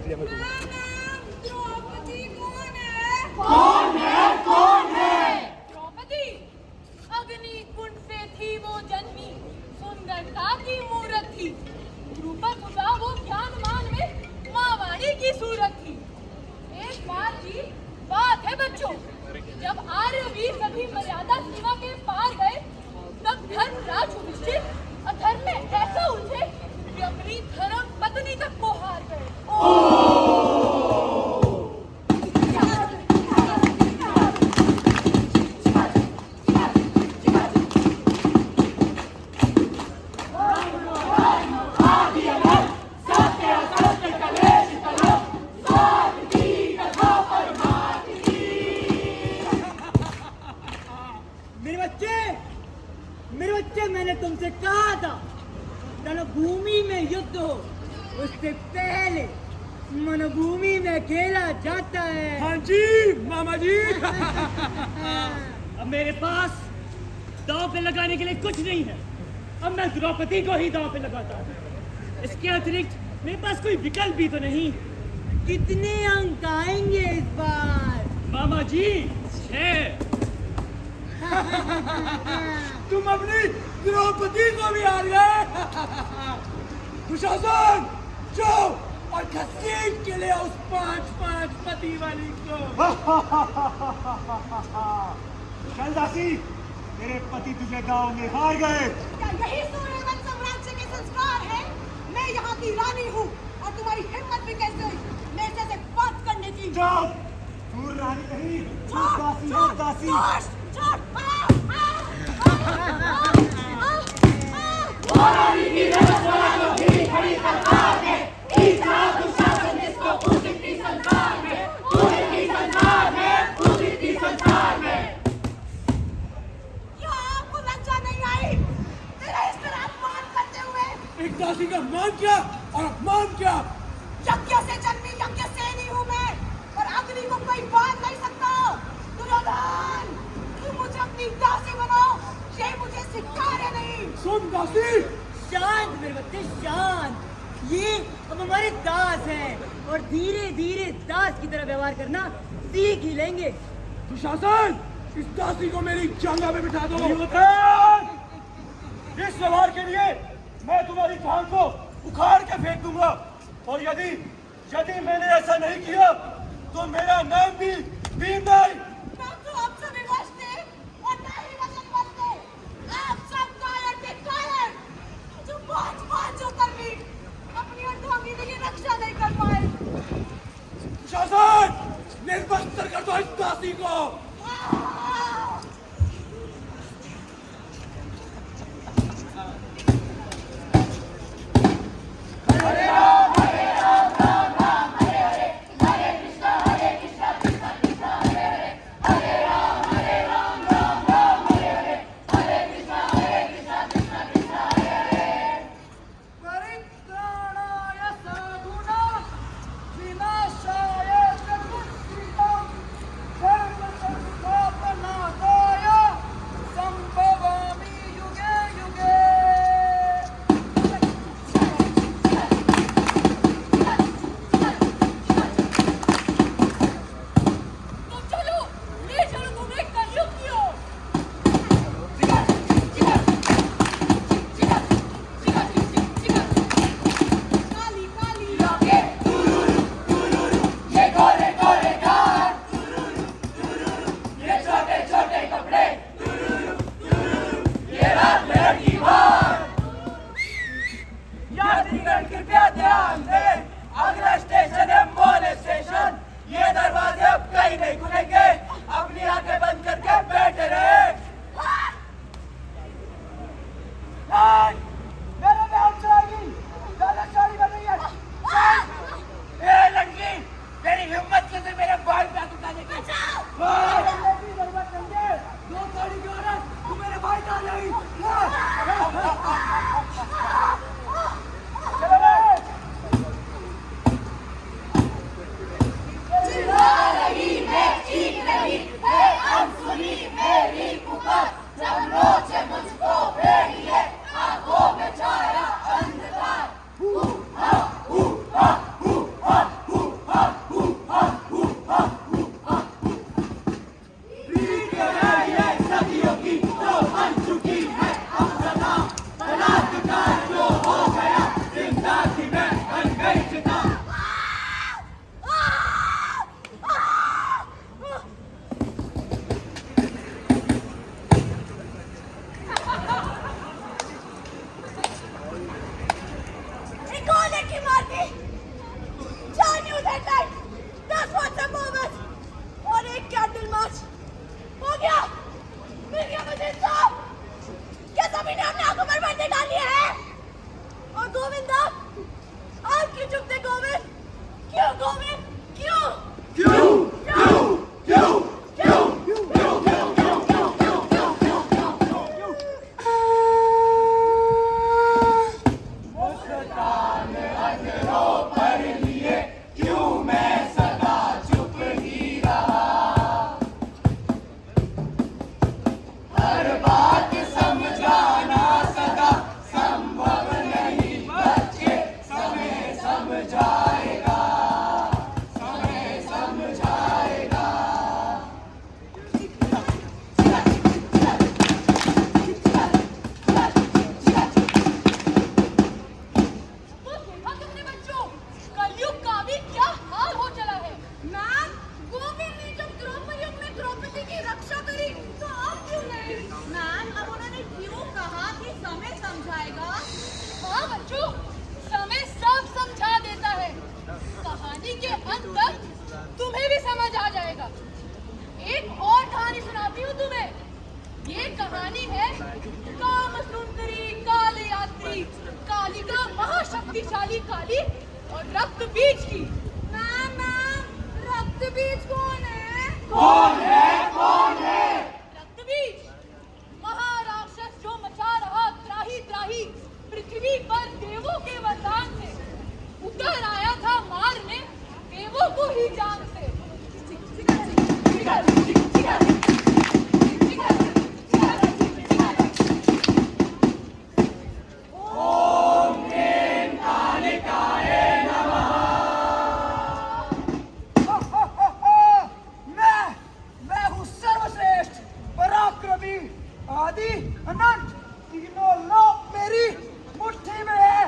दिया मेरे को। द्रौपदी कौन है? कौन है? कौन है? द्रौपदी अग्नि कुंड से थी वो जन्मी, सुंदरता की मूरत थी, रूपक हुआ वो ज्ञानमान में मावाड़ी की सूरत थी। एक बात की बात है बच्चों, जब आर्यवीर सभी मर्यादा सीमा के पार गए, तब धर्मराज युधिष्ठिर अधर्म में ऐसा उलझे कि अपनी धर्म पत्नी तक को हार गए। मेरे बच्चे, मैंने तुमसे कहा था रणभूमि में युद्ध हो उससे पहले मनभूमि में खेला जाता है। हाँ जी मामा जी। अब मेरे पास दांव पे लगाने के लिए कुछ नहीं है, अब मैं द्रौपदी को ही दांव पे लगाता हूँ। इसके अतिरिक्त मेरे पास कोई विकल्प भी तो नहीं। कितने अंक आएंगे इस बार? मामा जी 6। तुम अपनी द्रौपदी को भी हार गए। दुशासन जाओ और घसीट के ले उस 5 पति वाली को। चल दासी, तेरे पति तुझे गांव में हार गए। क्या यही सूर्यवंश साम्राज्य के संस्कार है? मैं यहाँ की रानी हूँ और तुम्हारी हिम्मत भी कैसे हुई मेरे से बात करने की? जाओ, तू रानी नहीं, तू दासी है दासी। रानी की रसवाला जो भी खड़ी सरकार है, इस रात दुशासन इसको उदित संसार में, उदित संसार में, उदित संसार में। क्या आपको लज्जा नहीं आई मेरा इस तरह अपमान करते हुए? एक दासी का मान क्या और अपमान क्या? यज्ञ से जन्मी यज्ञ सेनी हूँ मैं, और अग्नि को कोई बांध नहीं सकता। दुर्योधन, तुम मुझे अपनी दासी बनाओ, ये मुझे सिखाया नहीं। सुन दासी, शांत मेरे बच्चे, शांत। ये अब हमारे दास हैं और धीरे धीरे दास की तरह व्यवहार करना सीख ही लेंगे। दुशासन, इस दासी को मेरी जांघा में बिठा दो। इस व्यवहार के लिए मैं तुम्हारी टांग को उखाड़ के फेंक दूंगा, और यदि मैंने ऐसा नहीं किया तो मेरा नाम भी भीम नहीं। ना तो आपसे विवश थे और ना ही वचन बनते। आप सब कायर के कायर, जो बात जो कर भी अपनी अर्धांगिनी की रक्षा नहीं कर पाए। शासन, निर्वस्त्र कर दो इस दासी को। क्यों गोविंद, क्यों? क्यों क्यों क्यों क्यों तो देखा तुमने बच्चों, कलयुग का भी क्या हाल हो चला है। मैम, गोविंद ने जब द्रौपदी युग में द्रौपदी की रक्षा करी तो अब क्यों नहीं? मैम, अब उन्होंने क्यों कहा कि समय समझाएगा? हाँ बच्चों, समय सब समझा देता है। कहानी के अंत तक तुम्हें भी समझ आ जाएगा। एक और कहानी सुनाती हूँ तुम्हें। ये कहानी है काम सुंदरी काल यात्री, कालिका महाशक्तिशाली काली और रक्त बीज की। मैम, रक्त बीज कौन है? कौन है कौन है? रक्त बीज महाराक्षस जो मचा रहा त्राही त्राही पृथ्वी पर देवों के वरदान से, उतर आया था मारने देवों को ही जान से। मैं हूँ सर्वश्रेष्ठ पराक्रमी आदि अनंत, तीनों लोक मेरी मुट्ठी में है।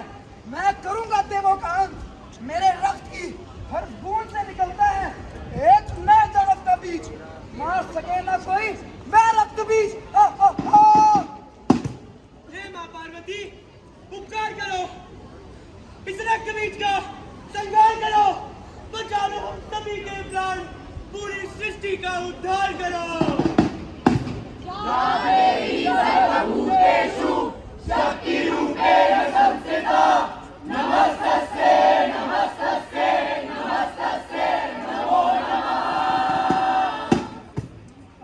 मैं करूंगा देवों का अंत। मेरे रक्त की हर बूंद से निकलता है एक नया जन्म का बीज। मार सके ना कोई मैं रक्त बीज। हे माँ पार्वती, उपकार करो, इस रक्त बीज का संहार करो, बचा लो हम सभी के प्राण, पूरी सृष्टि का उद्धार करो।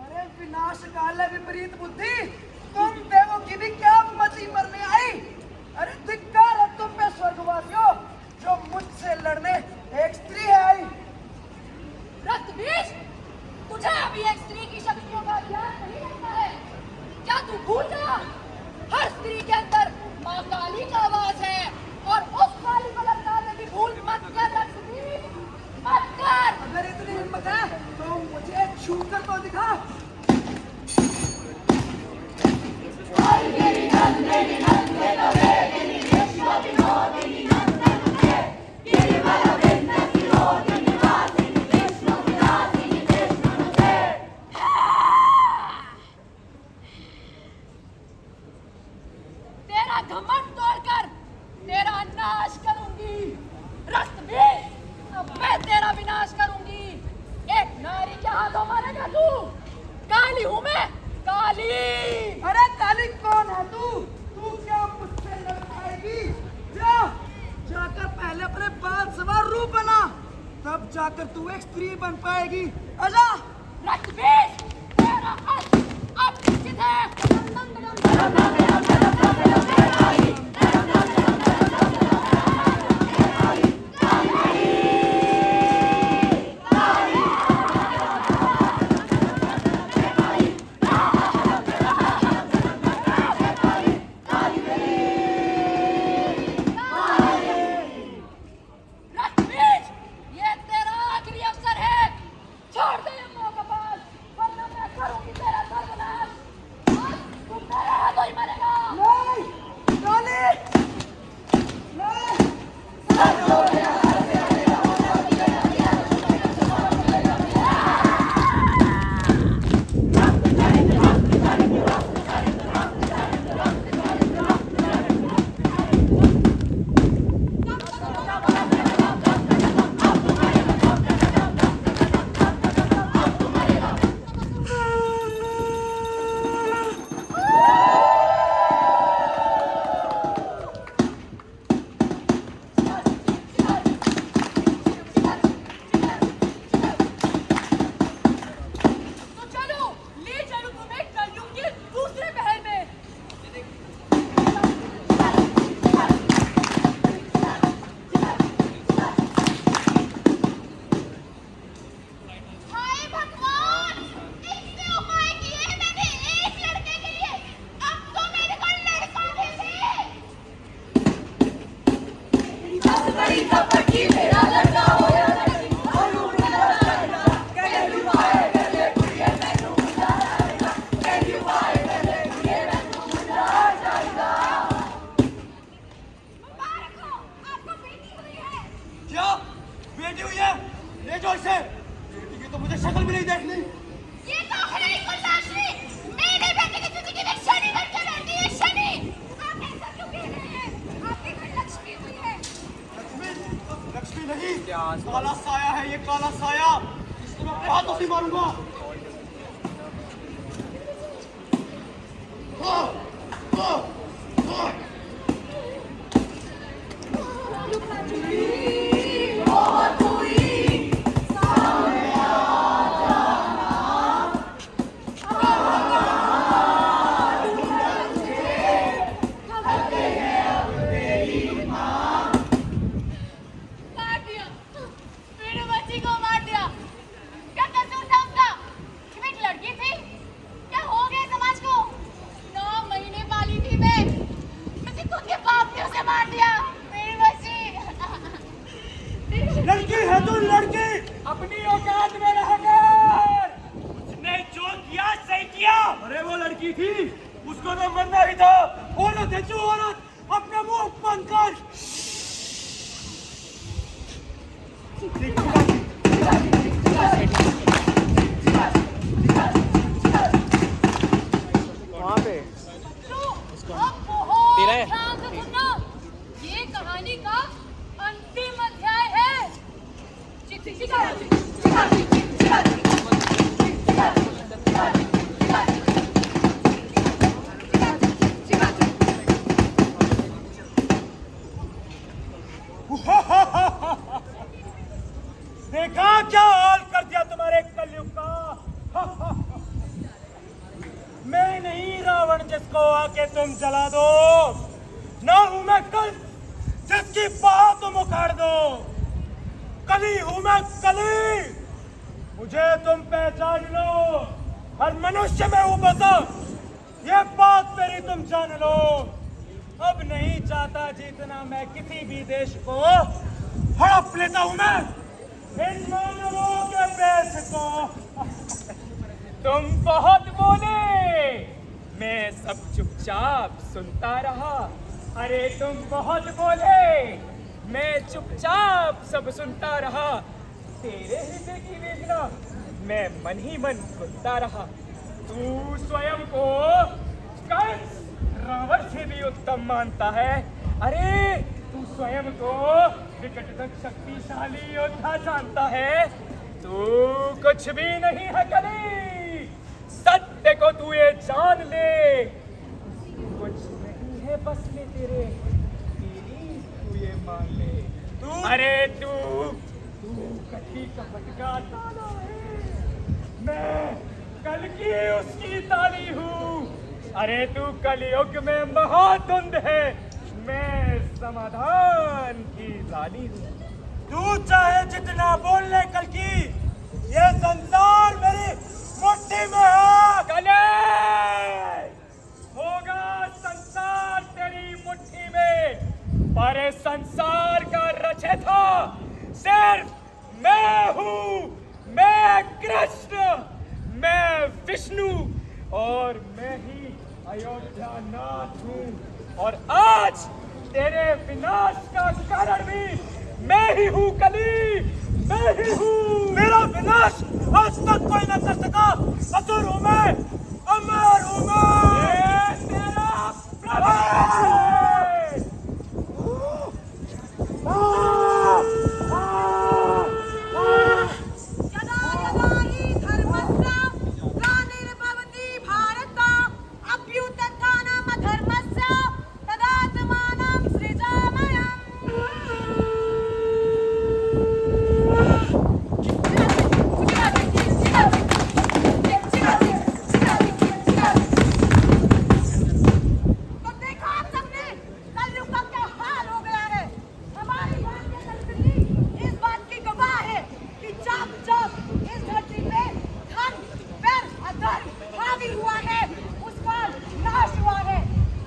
अरे विनाश काल विपरीत बुद्धि, तुम देवों की भी क्या मति मरने आई? अरे धिक्कार है तुम पे स्वर्गवासियों, जो मुझसे लड़ने एक स्त्री है आई। रक्त बीज, तुझे अभी एक स्त्री की शक्तियों का ज्ञान नहीं रहता है। क्या तू भूल गया? हर स्त्री के अंदर माँ काली का आवाज है, और उस काली को ललकारने की भूल मत कर रक्त बीज, मत कर। अगर इतनी हिम्मत है तो मुझे छू कर तो दिखा। तेरा घमंड तोड़कर तेरा नाश करूंगी। रक्त बीज, अब मैं तेरा विनाश करूंगी। एक नारी के हाथों मारेगा तू। काली हूं मैं, काली। अरे काली कौन है तू? तू क्या मुझसे लड़ पाएगी? जा जाकर पहले अपने बाल सवार रूप बना, तब जाकर तू एक स्त्री बन पाएगी। आजा। रक्त बीज, तेरा अंत अब निश्चित है। रक्त बीज, ये तेरा आखिरी अवसर है। छोड़ दे ये मौका पास, वरना मैं करूंगी तेरा काला साया है ये, काला साया, इसको मैं अपने हाथों से मारूंगा। मार दिया, मेरे बच्ची को मार दिया। क्या कसूर था उसका? कि वो एक लड़की थी? क्या हो गया समाज को? 9 महीने पाली थी मैं, मुझे खुद के बाप ने उसे मार दिया। मेरी बच्ची लड़की है तो लड़की, अपनी औकात में रहकर उसने जो किया सही किया। अरे वो लड़की थी, उसको तो मरना ही था। औरत है जो औरत, अपना मुंह बंद कर। वहाँ पे अब बहुत ध्यान से सुनना। ये कहानी का अंतिम अध्याय है। देखा क्या हाल कर दिया तुम्हारे कलयुग का। मैं नहीं रावण जिसको आके तुम जला दो, ना हूं मैं कल जिसकी बात तुम उखाड़ दो। कली हूं मैं कली, मुझे तुम पहचान लो। हर मनुष्य में हूं बसा, ये बात मेरी तुम जान लो। अब नहीं चाहता जीतना मैं किसी भी देश को, हड़प लेता हूं मैं इन मानवों के पेश को। तुम बहुत बोले, मैं सब चुपचाप सुनता रहा। अरे तुम बहुत बोले, मैं चुपचाप सब सुनता रहा। तेरे हृदय की वेदना मैं मन ही मन सुनता रहा। तू स्वयं को कंस रावण से भी उत्तम मानता है। अरे तू स्वयं को विकटतम शक्तिशाली योद्धा जानता है। तू कुछ भी नहीं है कली, सत्य को तू ये जान ले। कुछ नहीं है बस में तेरे, तेरी तू ये मान ले। अरे तू कली कपट का ताला है, मैं कल की उसकी ताली हूँ। अरे तू कलयुग में महाधुंध है, मैं समाधान की रानी हूँ। तू चाहे जितना बोल ले कल की, ये संसार मेरी मुट्ठी में है। कले होगा संसार तेरी मुट्ठी में, पर इस संसार का रचयिता सिर्फ मैं हूँ। मैं कृष्ण, मैं विष्णु, और मैं ही अयोध्या नाथ हूँ। और आज तेरे विनाश का कारण भी मैं ही हूँ कली, मैं ही हूँ। मेरा विनाश आज तक कोई न कर सका। असुर हूँ मैं, अमर हूँ मैं। ये तेरा प्रभाव है। यदा यदा हि धर्मस्य ग्लानिर्भवति भारत, अभ्युत्थानम् अधर्मस्य तदात्मानं सृजाम्यहम्। तो देखा आप सबने कलयुग का क्या हाल हो गया है। हमारी भारतीय संस्कृति इस बात की गवाह है कि जब जब इस धरती पे धर्म पर अधर्म हावी हुआ है, उस पर नाश हुआ है।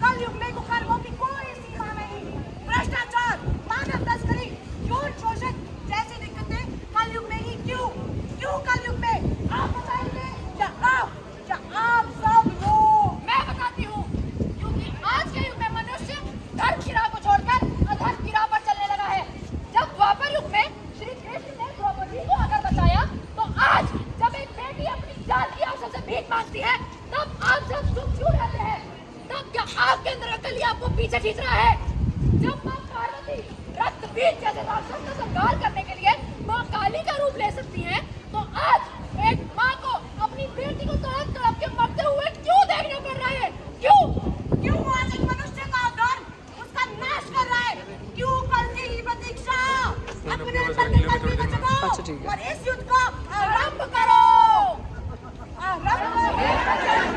कलयुग में कुकर्मों की कोई सीमा नहीं। भ्रष्टाचार, मानव तस्करी, यौन शोषण जैसी दिक्कतें कलयुग में ही क्यों कलयुग में? आप बताइए, या आप सब लोग? मैं बताती हूँ, क्योंकि आज के युग में मनुष्य धर्म की राह को छोड़कर अधर्म की राह पर चलने लगा है। जब द्वापर युग में श्री कृष्ण ने द्रौपदी को अगर बचाया, तो आज जब एक बेटी अपनी जान की आशा से भीख मांगती है, तब आप सब चुप क्यों रहते हैं? तब क्या आपके अंदर अकल आपको पीछे खींच रहा है? जब मां पार्वती रक्त बीज जैसे राक्षस का संहार करने के लिए माँ काली का रूप ले सकती हैं, तो आज एक माँ को अपनी बेटी को तड़प तड़प के मरते हुए क्यों देखना पड़ रहा है? क्यों? क्यों आज एक मनुष्य का धर्म उसका नाश कर रहा है? क्यों करती ही प्रतीक्षा? अपने अंदर की कलगी को जगाओ और इस युद्ध को आरंभ करो। आरंभ करो।